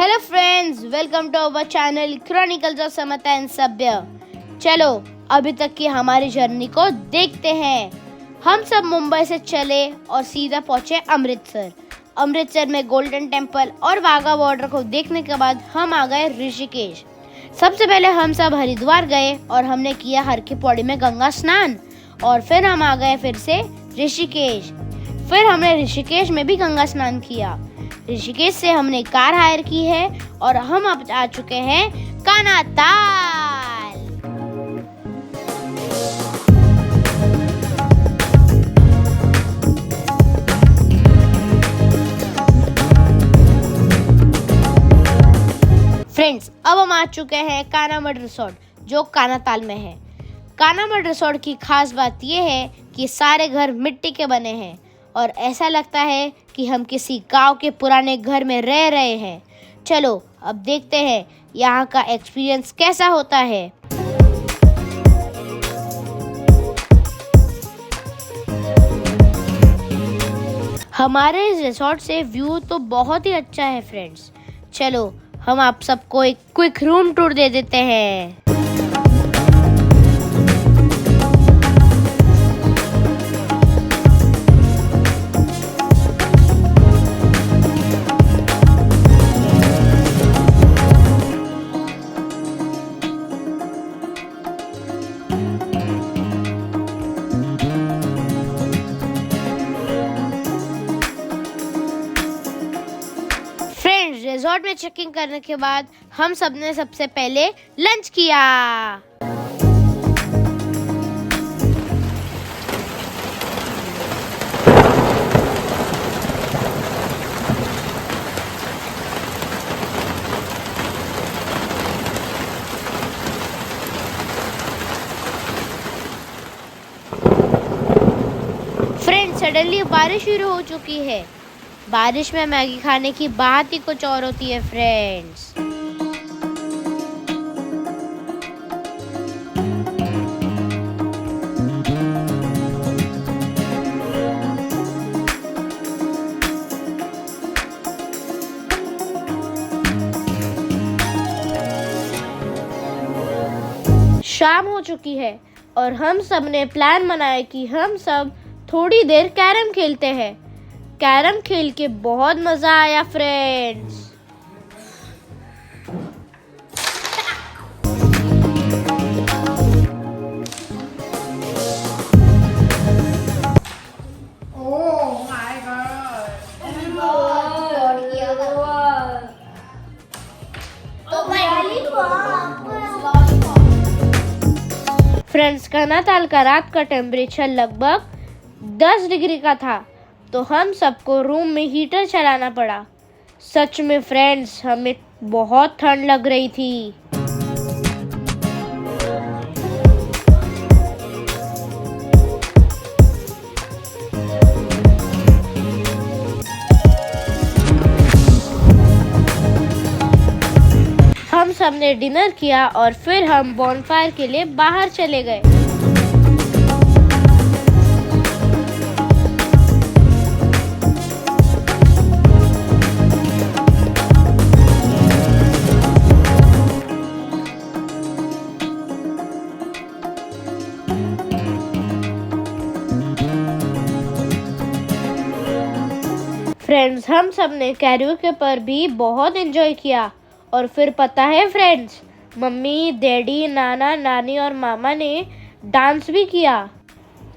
Hello friends, welcome to our channel chronicles of Samta and Sabhya. चलो अभी तक की हमारी जर्नी को देखते हैं। हम सब मुंबई से चले और सीधा पहुंचे अमृतसर। अमृतसर में गोल्डन टेम्पल और वाघा बॉर्डर को देखने के बाद हम आ गए ऋषिकेश। सबसे पहले हम सब हरिद्वार गए और हमने किया हर की पौड़ी में गंगा स्नान, और फिर हम आ गए फिर से ऋषिकेश। फिर हमने ऋषिकेश में भी गंगा स्नान किया। ऋषिकेश से हमने कार हायर की है और हम अब आ चुके हैं कानाताल। फ्रेंड्स, अब हम आ चुके हैं कानामड रिसोर्ट, जो कानाताल में है। कानामड रिसोर्ट की खास बात यह है कि सारे घर मिट्टी के बने हैं और ऐसा लगता है कि हम किसी गांव के पुराने घर में रह रहे हैं। चलो अब देखते हैं यहाँ का एक्सपीरियंस कैसा होता है। हमारे इस रिसोर्ट से व्यू तो बहुत ही अच्छा है फ्रेंड्स। चलो हम आप सबको एक क्विक रूम टूर दे देते हैं। रिजॉर्ट में चेकिंग करने के बाद हम सबने सबसे पहले लंच किया। फ्रेंड्स, सडनली बारिश शुरू हो चुकी है। बारिश में मैगी खाने की बात ही कुछ और होती है फ्रेंड्स। शाम हो चुकी है और हम सब ने प्लान बनाया कि हम सब थोड़ी देर कैरम खेलते हैं। कैरम खेल के बहुत मजा आया फ्रेंड्स। फ्रेंड्स, कानाताल का रात का टेम्परेचर लगभग 10 डिग्री का था, तो हम सबको रूम में हीटर चलाना पड़ा। सच में फ्रेंड्स, हमें बहुत ठंड लग रही थी। हम सबने डिनर किया और फिर हम बॉनफायर के लिए बाहर चले गए। फ्रेंड्स, हम सब ने कैरियोके पर भी बहुत एंजॉय किया। और फिर पता है फ्रेंड्स, मम्मी, डैडी, नाना, नानी और मामा ने डांस भी किया।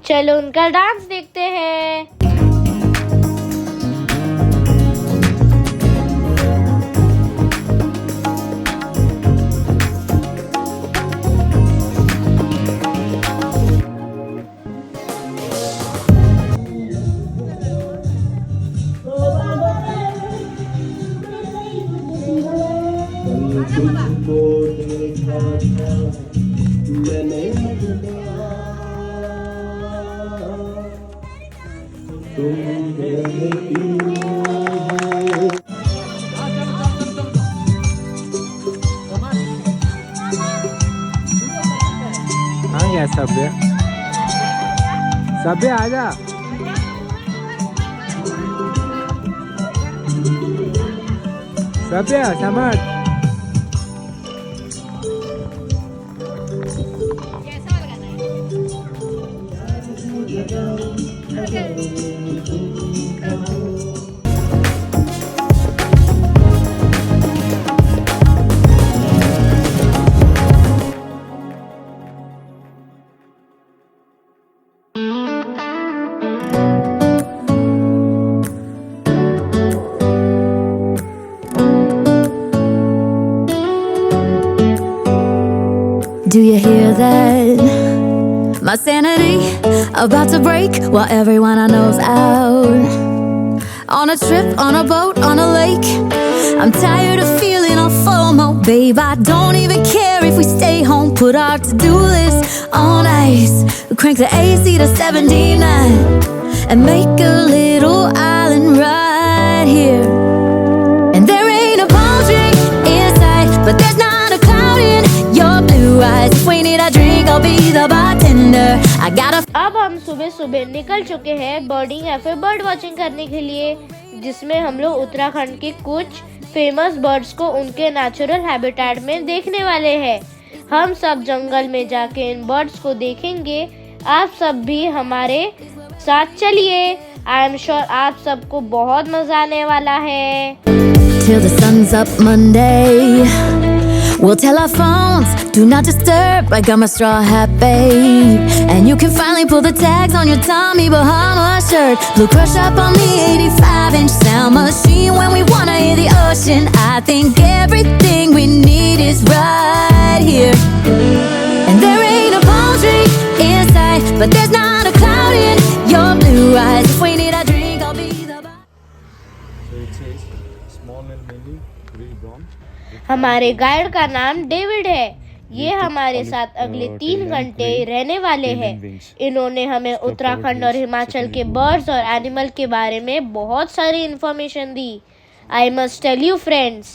चलो उनका डांस देखते हैं। तुमको देखा था मैंने, तुम आ गया सभ्य। सभ्य आजा। Rabia, selamat. Do you hear that? My sanity about to break while everyone I know's out. On a trip, on a boat, on a lake. I'm tired of feeling all FOMO. Babe, I don't even care if we stay home. Put our to-do list on ice. Crank the AC to 79 and make a little island right here. And there ain't a palm tree in sight, but there's not a cloud in your blue eyes. If we need a drink, I'll be the bartender. I got a अब हम सुबह सुबह निकल चुके हैं बर्डिंग या फिर bird watching करने के लिए, जिसमें हम लोग उत्तराखंड के कुछ फेमस बर्ड्स को उनके नेचुरल हैबिटेट में देखने वाले हैं। हम सब जंगल में जाके इन बर्ड्स को देखेंगे। आप सब भी हमारे साथ चलिए। आई एम श्योर आप सबको बहुत मजा आने वाला है। till the sun's up Monday. We'll tell our phones, do not disturb. I got my straw hat, babe. And you can finally pull the tags on your Tommy Bahama shirt. Blue crush up on the 85-inch sound machine when we wanna hear the ocean. I think everything we need is right here. And there ain't a palm tree in sight, but there's not a cloud in your blue eyes. If we need a drink, I'll be the So it says small and mainly grey brown. हमारे guide का नाम David है। ये हमारे साथ अगले 3 घंटे रहने वाले हैं। इन्होंने हमें उत्तराखंड और हिमाचल के बर्ड्स और एनिमल के बारे में बहुत सारी इंफॉर्मेशन दी। I must tell you friends,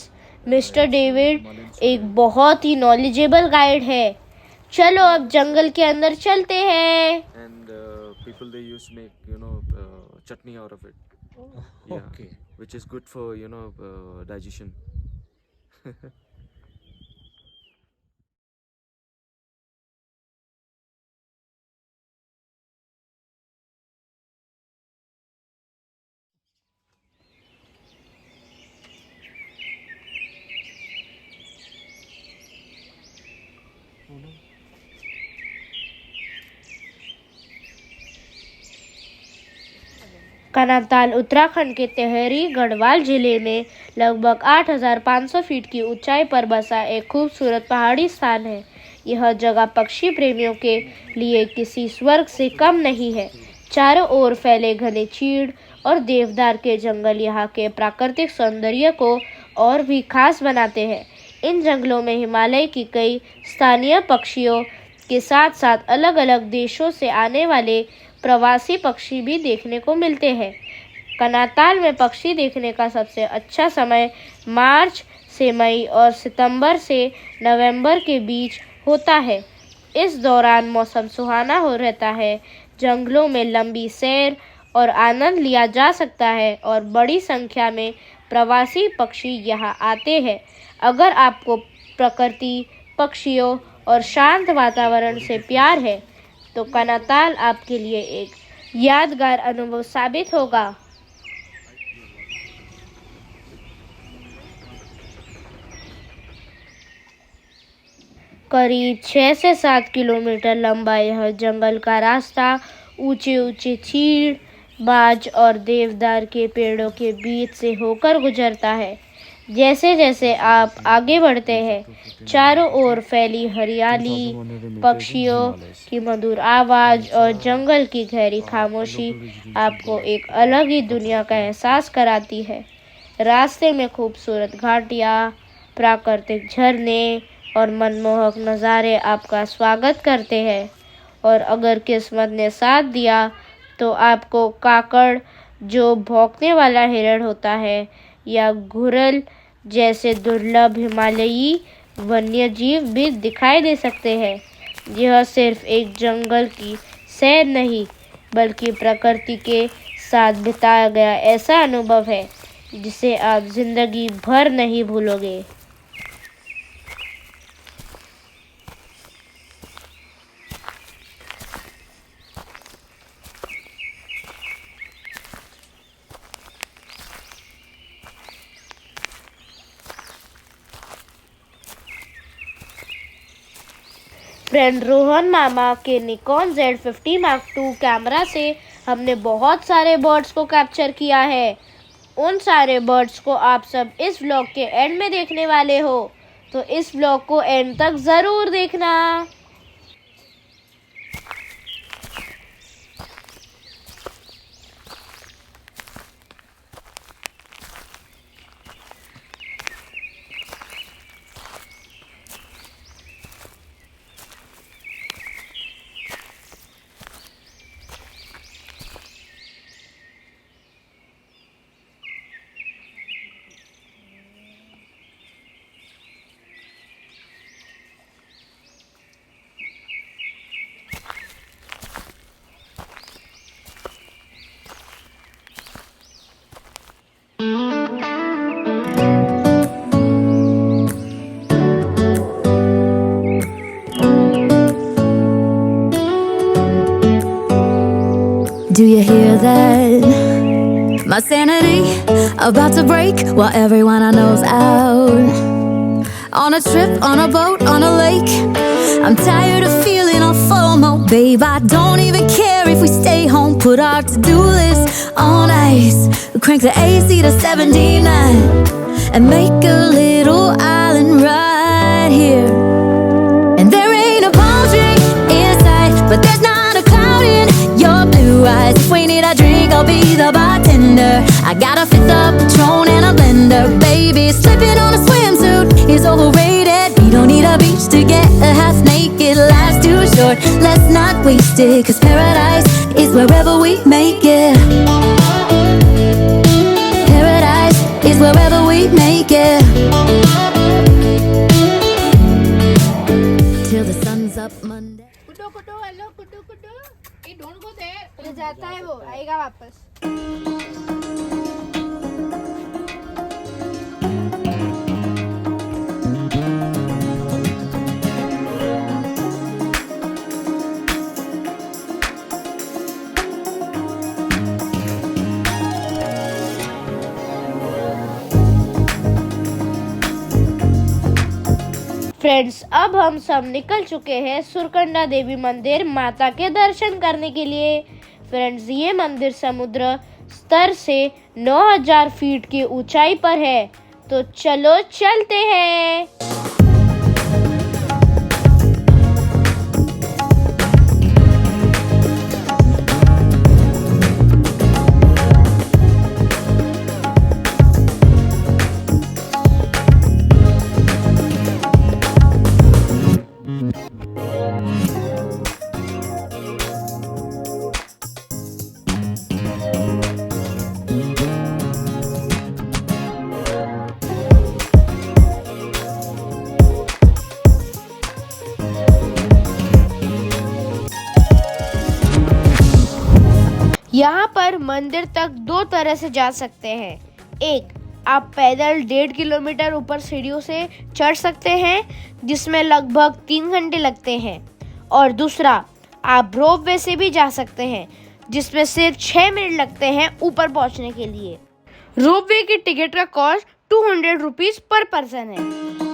mister David एक बहुत ही नॉलेजेबल गाइड है। चलो अब जंगल के अंदर चलते हैं। And people they used to make chutney out of it. Yeah, Okay. which is good for digestion. Kanatal Uttarakhand के टिहरी गढ़वाल जिले में लगभग 8,500 फीट की ऊंचाई पर बसा एक खूबसूरत पहाड़ी स्थान है। यह जगह पक्षी प्रेमियों के लिए किसी स्वर्ग से कम नहीं है। चारों ओर फैले घने चीड़ और देवदार के जंगल यहाँ के प्राकृतिक सौंदर्य को और भी खास बनाते हैं। इन जंगलों में हिमालय की कई स्थानीय पक्षियों के साथ साथ अलग अलग देशों से आने वाले प्रवासी पक्षी भी देखने को मिलते हैं। कनाताल में पक्षी देखने का सबसे अच्छा समय मार्च से मई और सितंबर से नवंबर के बीच होता है। इस दौरान मौसम सुहाना हो रहता है। जंगलों में लंबी सैर और आनंद लिया जा सकता है और बड़ी संख्या में प्रवासी पक्षी यहाँ आते हैं। अगर आपको प्रकृति, पक्षियों और शांत वातावरण से प्यार है तो कनाताल आपके लिए एक यादगार अनुभव साबित होगा। करीब 6 से 7 किलोमीटर लंबा यह जंगल का रास्ता ऊंचे ऊंचे चीड़, बाज और देवदार के पेड़ों के बीच से होकर गुजरता है। जैसे जैसे आप आगे बढ़ते हैं, चारों ओर फैली हरियाली, पक्षियों की मधुर आवाज़ और जंगल की गहरी खामोशी आपको एक अलग ही दुनिया का एहसास कराती है। रास्ते में खूबसूरत घाटियाँ, प्राकृतिक झरने और मनमोहक नज़ारे आपका स्वागत करते हैं। और अगर किस्मत ने साथ दिया तो आपको काकड़, जो भौंकने वाला हिरण होता है, या घुरल जैसे दुर्लभ हिमालयी वन्यजीव भी दिखाई दे सकते हैं। यह सिर्फ एक जंगल की सैर नहीं, बल्कि प्रकृति के साथ बिताया गया ऐसा अनुभव है। जिसे आप जिंदगी भर नहीं भूलोगे। फ्रेंड रोहन मामा के Nikon Z50 Mark II camera से हमने बहुत सारे बर्ड्स को कैप्चर किया है। उन सारे बर्ड्स को आप सब इस व्लॉग के एंड में देखने वाले हो, तो इस व्लॉग को एंड तक ज़रूर देखना। Do you hear that? My sanity about to break while everyone I know's out. On a trip, on a boat, on a lake. I'm tired of feeling all FOMO, babe. I don't even care if we stay home. Put our to-do list on ice. Crank the AC to 79 and make a little island right here. And there ain't a palm tree in sight, but there's not a cloud in your blue eyes. If we need a drink, I'll be the bartender. I got a fifth of Patron and a blender. Baby, slipping on a swimsuit is overrated. We don't need a beach to get a half naked. Life's too short, let's not waste it. Cause paradise is wherever we make it. Paradise is wherever we make it. Till the sun's up Monday. कुटो कुटो hello कुटो कुटो ये don't go there जाता है वो आएगा वापस। फ्रेंड्स, अब हम सब निकल चुके हैं सुरकंडा देवी मंदिर माता के दर्शन करने के लिए। फ्रेंड्स, ये मंदिर समुद्र स्तर से 9000 फीट की ऊंचाई पर है, तो चलो चलते हैं। यहाँ पर मंदिर तक दो तरह से जा सकते हैं। एक, आप पैदल 1.5 किलोमीटर ऊपर सीढ़ियों से चढ़ सकते हैं, जिसमें लगभग 3 घंटे लगते हैं। और दूसरा, आप रोपवे से भी जा सकते हैं, जिसमें सिर्फ 6 मिनट लगते हैं ऊपर पहुँचने के लिए। रोपवे की टिकट का कॉस्ट 200 रुपीज़ पर पर्सन है।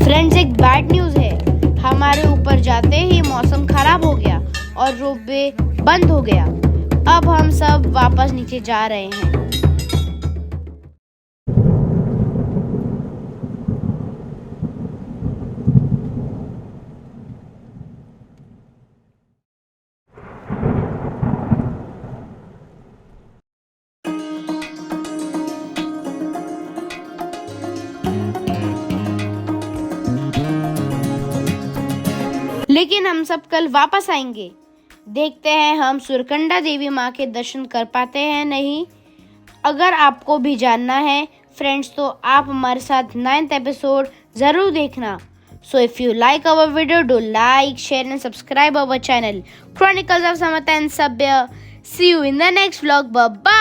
फ्रेंड्स, एक बैड न्यूज़ है। हमारे ऊपर जाते ही मौसम खराब हो गया और रोपवे बंद हो गया। अब हम सब वापस नीचे जा रहे हैं। लेकिन हम सब कल वापस आएंगे। देखते हैं हम सुरकंडा देवी माँ के दर्शन कर पाते हैं नहीं। अगर आपको भी जानना है फ्रेंड्स तो आप हमारे साथ 9th एपिसोड ज़रूर देखना. So if you like our video, do like, share and subscribe our channel Chronicles of Samatha and Sabya. See you in the next vlog. Bye bye.